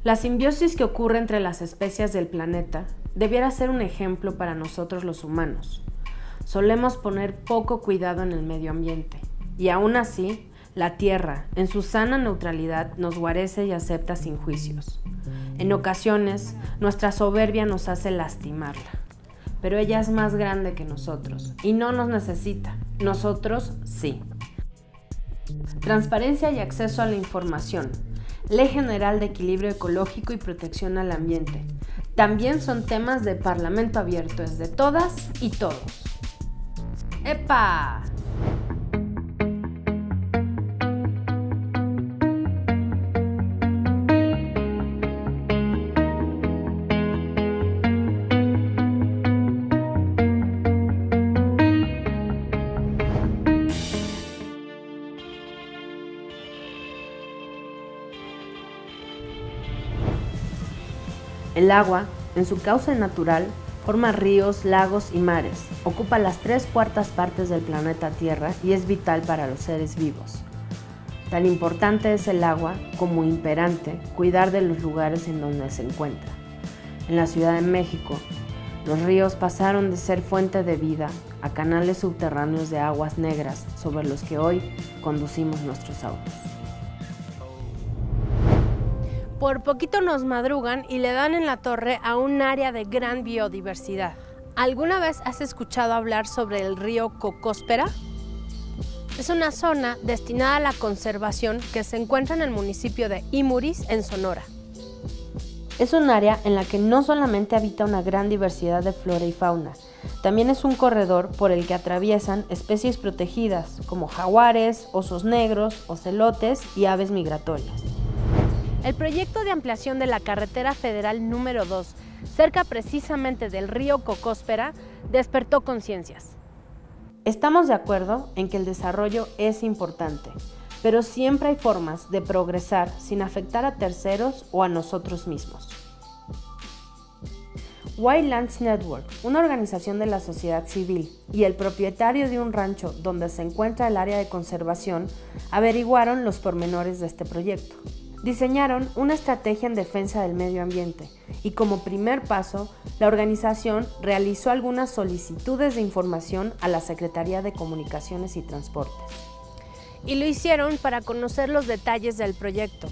La simbiosis que ocurre entre las especies del planeta debiera ser un ejemplo para nosotros los humanos. Solemos poner poco cuidado en el medio ambiente y aún así, la Tierra, en su sana neutralidad, nos guarece y acepta sin juicios. En ocasiones, nuestra soberbia nos hace lastimarla, pero ella es más grande que nosotros y no nos necesita. Nosotros sí. Transparencia y acceso a la información. Ley General de Equilibrio Ecológico y Protección al Ambiente. También son temas de Parlamento Abierto, es de todas y todos. ¡Epa! El agua, en su cauce natural, forma ríos, lagos y mares, ocupa las 3/4 partes del planeta Tierra y es vital para los seres vivos. Tan importante es el agua como imperante cuidar de los lugares en donde se encuentra. En la Ciudad de México, los ríos pasaron de ser fuente de vida a canales subterráneos de aguas negras sobre los que hoy conducimos nuestros autos. Por poquito nos madrugan y le dan en la torre a un área de gran biodiversidad. ¿Alguna vez has escuchado hablar sobre el río Cocóspera? Es una zona destinada a la conservación que se encuentra en el municipio de Imuris, en Sonora. Es un área en la que no solamente habita una gran diversidad de flora y fauna, también es un corredor por el que atraviesan especies protegidas como jaguares, osos negros, ocelotes y aves migratorias. El proyecto de ampliación de la carretera federal número 2, cerca precisamente del río Cocóspera, despertó conciencias. Estamos de acuerdo en que el desarrollo es importante, pero siempre hay formas de progresar sin afectar a terceros o a nosotros mismos. Wildlands Network, una organización de la sociedad civil, y el propietario de un rancho donde se encuentra el área de conservación, averiguaron los pormenores de este proyecto. Diseñaron una estrategia en defensa del medio ambiente y como primer paso, la organización realizó algunas solicitudes de información a la Secretaría de Comunicaciones y Transportes. Y lo hicieron para conocer los detalles del proyecto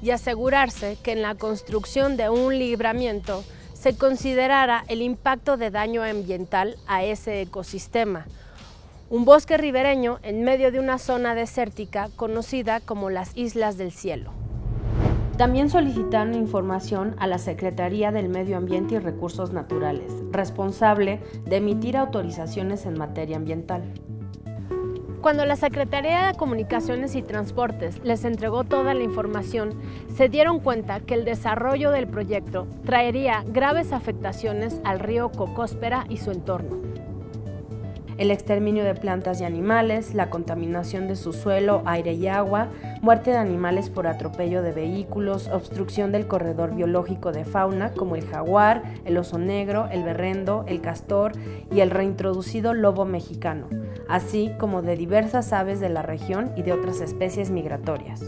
y asegurarse que en la construcción de un libramiento se considerara el impacto de daño ambiental a ese ecosistema. Un bosque ribereño en medio de una zona desértica conocida como las Islas del Cielo. También solicitaron información a la Secretaría del Medio Ambiente y Recursos Naturales, responsable de emitir autorizaciones en materia ambiental. Cuando la Secretaría de Comunicaciones y Transportes les entregó toda la información, se dieron cuenta que el desarrollo del proyecto traería graves afectaciones al río Cocóspera y su entorno. El exterminio de plantas y animales, la contaminación de su suelo, aire y agua, muerte de animales por atropello de vehículos, obstrucción del corredor biológico de fauna como el jaguar, el oso negro, el berrendo, el castor y el reintroducido lobo mexicano, así como de diversas aves de la región y de otras especies migratorias.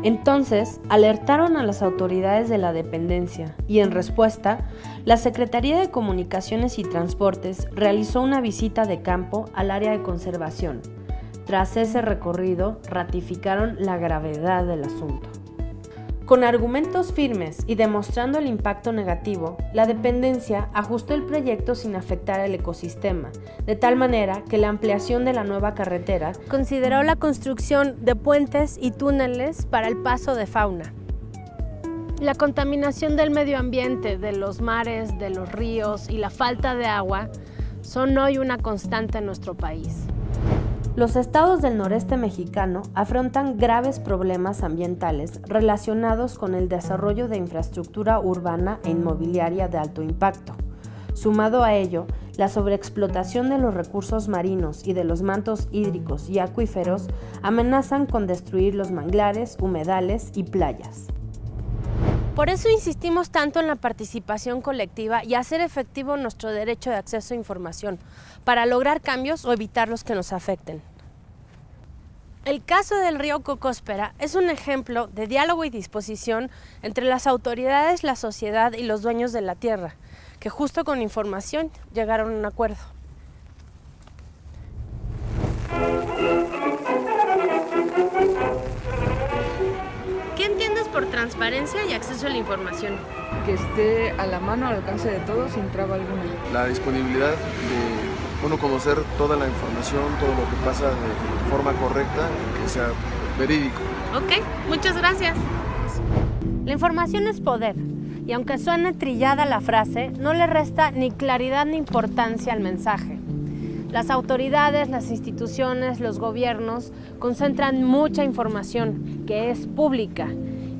Entonces, alertaron a las autoridades de la dependencia y en respuesta, la Secretaría de Comunicaciones y Transportes realizó una visita de campo al área de conservación. Tras ese recorrido, ratificaron la gravedad del asunto. Con argumentos firmes y demostrando el impacto negativo, la dependencia ajustó el proyecto sin afectar al ecosistema, de tal manera que la ampliación de la nueva carretera consideró la construcción de puentes y túneles para el paso de fauna. La contaminación del medio ambiente, de los mares, de los ríos y la falta de agua son hoy una constante en nuestro país. Los estados del noreste mexicano afrontan graves problemas ambientales relacionados con el desarrollo de infraestructura urbana e inmobiliaria de alto impacto. Sumado a ello, la sobreexplotación de los recursos marinos y de los mantos hídricos y acuíferos amenazan con destruir los manglares, humedales y playas. Por eso insistimos tanto en la participación colectiva y hacer efectivo nuestro derecho de acceso a información, para lograr cambios o evitar los que nos afecten. El caso del río Cocóspera es un ejemplo de diálogo y disposición entre las autoridades, la sociedad y los dueños de la tierra, que justo con información llegaron a un acuerdo. ¿Qué entiendes por transparencia y acceso a la información? Que esté a la mano, al alcance de todos, sin traba alguna. La disponibilidad de uno conocer toda la información, todo lo que pasa de forma correcta y que sea verídico. Ok, muchas gracias. La información es poder, y aunque suene trillada la frase, no le resta ni claridad ni importancia al mensaje. Las autoridades, las instituciones, los gobiernos concentran mucha información que es pública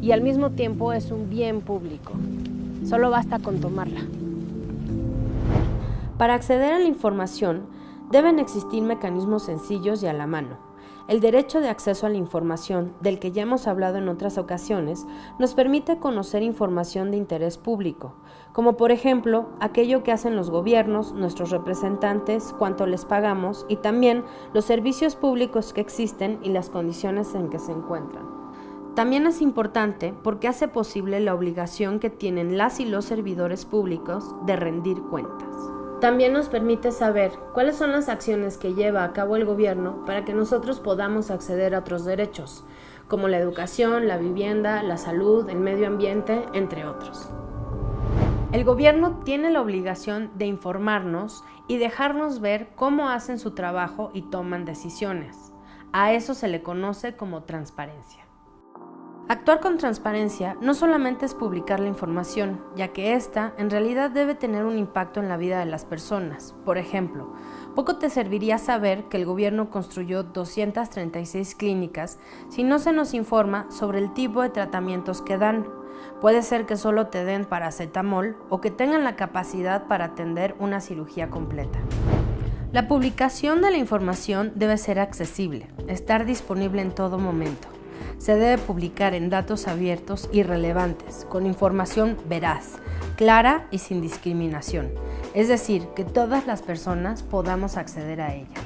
y al mismo tiempo es un bien público. Solo basta con tomarla. Para acceder a la información, deben existir mecanismos sencillos y a la mano. El derecho de acceso a la información, del que ya hemos hablado en otras ocasiones, nos permite conocer información de interés público, como por ejemplo aquello que hacen los gobiernos, nuestros representantes, cuánto les pagamos y también los servicios públicos que existen y las condiciones en que se encuentran. También es importante porque hace posible la obligación que tienen las y los servidores públicos de rendir cuentas. También nos permite saber cuáles son las acciones que lleva a cabo el gobierno para que nosotros podamos acceder a otros derechos, como la educación, la vivienda, la salud, el medio ambiente, entre otros. El gobierno tiene la obligación de informarnos y dejarnos ver cómo hacen su trabajo y toman decisiones. A eso se le conoce como transparencia. Actuar con transparencia no solamente es publicar la información, ya que ésta en realidad debe tener un impacto en la vida de las personas. Por ejemplo, poco te serviría saber que el gobierno construyó 236 clínicas si no se nos informa sobre el tipo de tratamientos que dan. Puede ser que solo te den paracetamol o que tengan la capacidad para atender una cirugía completa. La publicación de la información debe ser accesible, estar disponible en todo momento. Se debe publicar en datos abiertos y relevantes, con información veraz, clara y sin discriminación, es decir, que todas las personas podamos acceder a ella.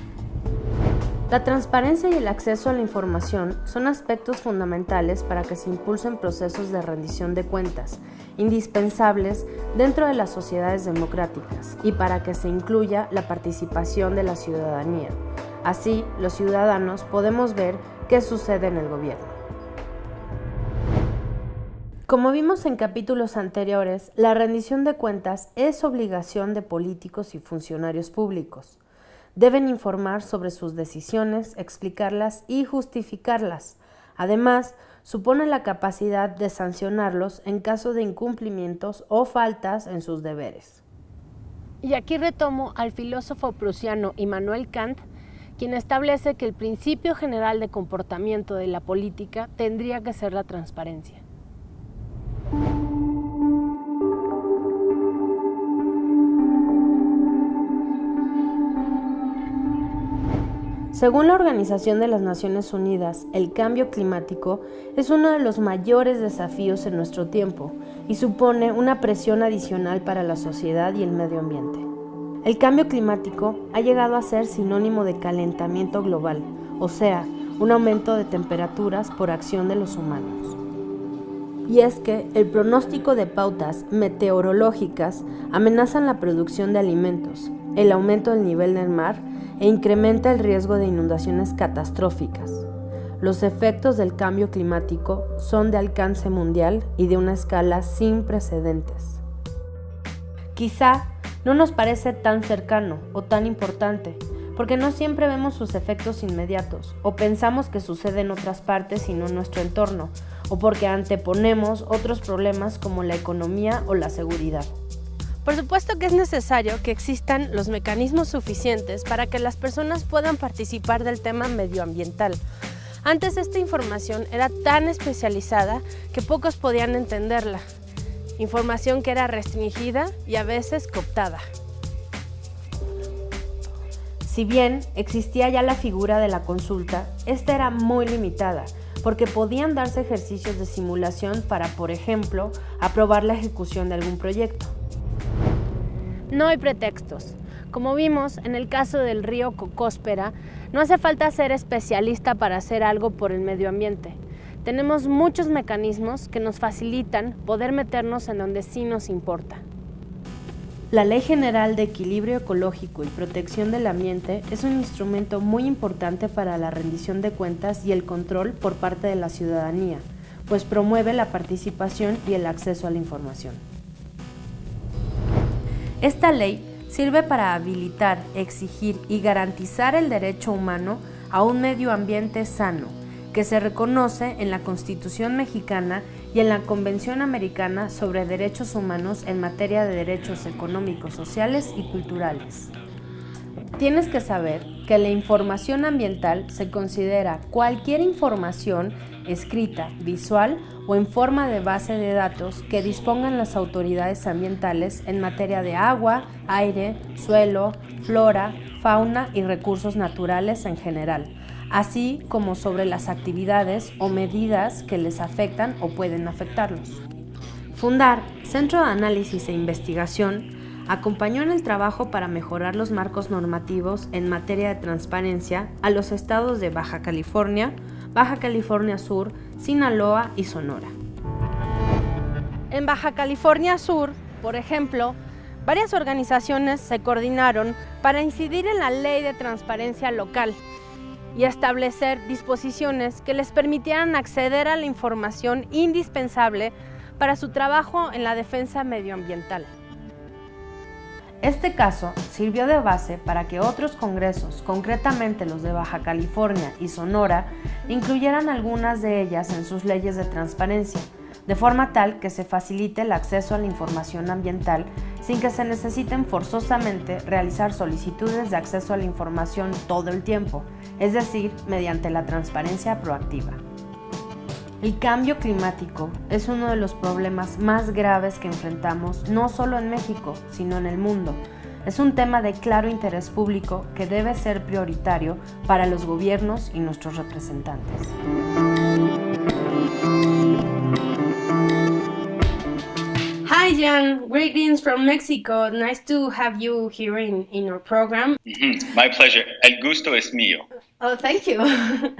La transparencia y el acceso a la información son aspectos fundamentales para que se impulsen procesos de rendición de cuentas, indispensables dentro de las sociedades democráticas y para que se incluya la participación de la ciudadanía. Así, los ciudadanos podemos ver qué sucede en el gobierno. Como vimos en capítulos anteriores, la rendición de cuentas es obligación de políticos y funcionarios públicos. Deben informar sobre sus decisiones, explicarlas y justificarlas. Además, supone la capacidad de sancionarlos en caso de incumplimientos o faltas en sus deberes. Y aquí retomo al filósofo prusiano Immanuel Kant, quien establece que el principio general de comportamiento de la política tendría que ser la transparencia. Según la Organización de las Naciones Unidas, el cambio climático es uno de los mayores desafíos en nuestro tiempo y supone una presión adicional para la sociedad y el medio ambiente. El cambio climático ha llegado a ser sinónimo de calentamiento global, o sea, un aumento de temperaturas por acción de los humanos. Y es que el pronóstico de pautas meteorológicas amenazan la producción de alimentos, el aumento del nivel del mar e incrementa el riesgo de inundaciones catastróficas. Los efectos del cambio climático son de alcance mundial y de una escala sin precedentes. Quizá no nos parece tan cercano o tan importante, porque no siempre vemos sus efectos inmediatos, o pensamos que sucede en otras partes y no en nuestro entorno, o porque anteponemos otros problemas como la economía o la seguridad. Por supuesto que es necesario que existan los mecanismos suficientes para que las personas puedan participar del tema medioambiental. Antes esta información era tan especializada que pocos podían entenderla. Información que era restringida y a veces cooptada. Si bien existía ya la figura de la consulta, esta era muy limitada, porque podían darse ejercicios de simulación para, por ejemplo, aprobar la ejecución de algún proyecto. No hay pretextos. Como vimos en el caso del río Cocóspera, no hace falta ser especialista para hacer algo por el medio ambiente. Tenemos muchos mecanismos que nos facilitan poder meternos en donde sí nos importa. La Ley General de Equilibrio Ecológico y Protección del Ambiente es un instrumento muy importante para la rendición de cuentas y el control por parte de la ciudadanía, pues promueve la participación y el acceso a la información. Esta ley sirve para habilitar, exigir y garantizar el derecho humano a un medio ambiente sano, que se reconoce en la Constitución mexicana y en la Convención Americana sobre Derechos Humanos en materia de derechos económicos, sociales y culturales. Tienes que saber que la información ambiental se considera cualquier información escrita, visual o en forma de base de datos que dispongan las autoridades ambientales en materia de agua, aire, suelo, flora, fauna y recursos naturales en general, así como sobre las actividades o medidas que les afectan o pueden afectarlos. Fundar Centro de Análisis e Investigación acompañó en el trabajo para mejorar los marcos normativos en materia de transparencia a los estados de Baja California Sur, Sinaloa y Sonora. En Baja California Sur, por ejemplo, varias organizaciones se coordinaron para incidir en la Ley de Transparencia Local y establecer disposiciones que les permitieran acceder a la información indispensable para su trabajo en la defensa medioambiental. Este caso sirvió de base para que otros congresos, concretamente los de Baja California y Sonora, incluyeran algunas de ellas en sus leyes de transparencia, de forma tal que se facilite el acceso a la información ambiental sin que se necesiten forzosamente realizar solicitudes de acceso a la información todo el tiempo, es decir, mediante la transparencia proactiva. El cambio climático es uno de los problemas más graves que enfrentamos no solo en México, sino en el mundo. Es un tema de claro interés público que debe ser prioritario para los gobiernos y nuestros representantes. Hi Jan, greetings from Mexico. Nice to have you here in our program. My pleasure. El gusto es mío. Oh, thank you.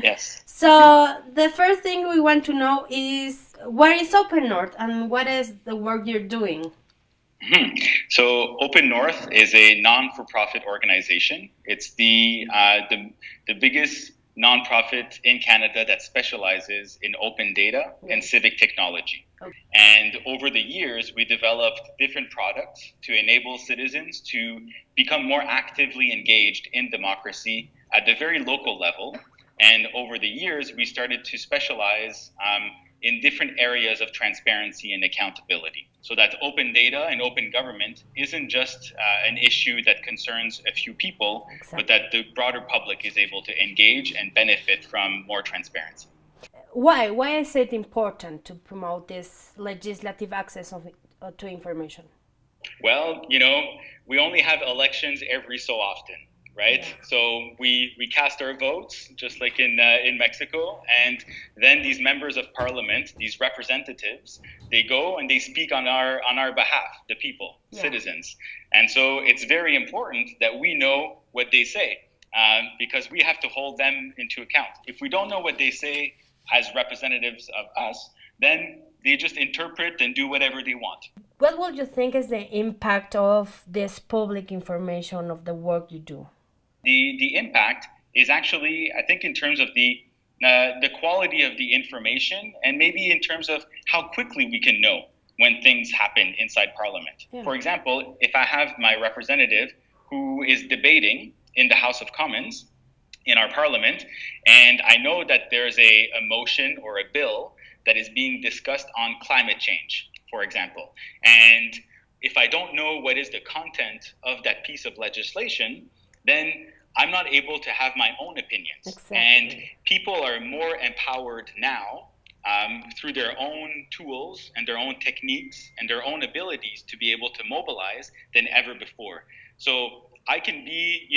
Yes. So the first thing we want to know is what is Open North and what is the work you're doing? So Open North is a non-for-profit organization. It's the biggest nonprofit in Canada that specializes in open data and civic technology. Okay. And over the years, we developed different products to enable citizens to become more actively engaged in democracy at the very local level. And over the years, we started to specialize in different areas of transparency and accountability. So that open data and open government isn't just an issue that concerns a few people, Exactly. but that the broader public is able to engage and benefit from more transparency. Why? Why is it important to promote this legislative access to information? Well, we only have elections every so often, right? Yeah. So we cast our votes, just like in Mexico, and then these members of parliament, these representatives, they go and they speak on our behalf, the people, yeah. Citizens. And so it's very important that we know what they say, because we have to hold them into account. If we don't know what they say as representatives of us, then they just interpret and do whatever they want. What would you think is the impact of this public information of the work you do? The impact is actually, I think, in terms of the quality of the information, and maybe in terms of how quickly we can know when things happen inside Parliament. Yeah. For example, if I have my representative who is debating in the House of Commons in our Parliament, and I know that there's a motion or a bill that is being discussed on climate change, for example, and if I don't know what is the content of that piece of legislation, then I'm not able to have my own opinions. Exactly. And people are more empowered now through their own tools and their own techniques and their own abilities to be able to mobilize than ever before. So I can be,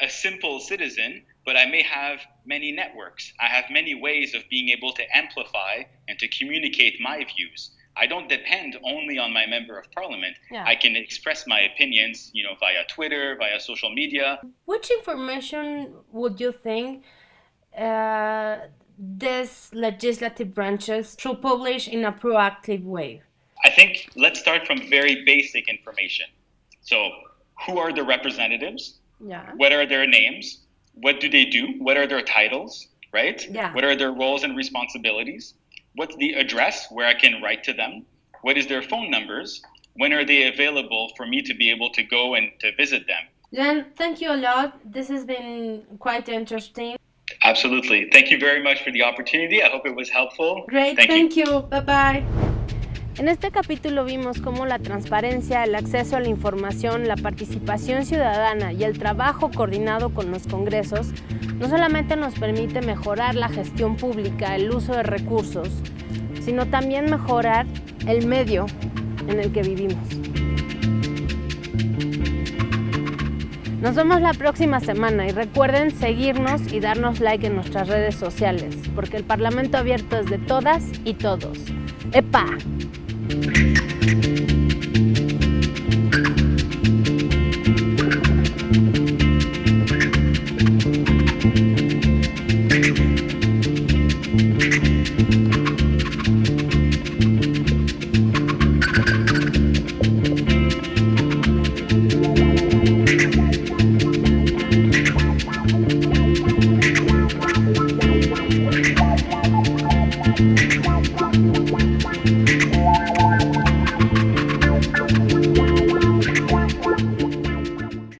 a simple citizen, but I may have many networks. I have many ways of being able to amplify and to communicate my views I don't depend only on my member of parliament. Yeah. I can express my opinions, via Twitter, via social media. Which information would you think these legislative branches should publish in a proactive way? I think let's start from very basic information. So, who are the representatives? Yeah. What are their names? What do they do? What are their titles, right? Yeah. What are their roles and responsibilities? What's the address where I can write to them? What is their phone numbers? When are they available for me to be able to go and to visit them? Jan, thank you a lot. This has been quite interesting. Absolutely. Thank you very much for the opportunity. I hope it was helpful. Great, thank you. Bye-bye. En este capítulo vimos cómo la transparencia, el acceso a la información, la participación ciudadana y el trabajo coordinado con los congresos no solamente nos permite mejorar la gestión pública, el uso de recursos, sino también mejorar el medio en el que vivimos. Nos vemos la próxima semana y recuerden seguirnos y darnos like en nuestras redes sociales, porque el Parlamento Abierto es de todas y todos. ¡Epa!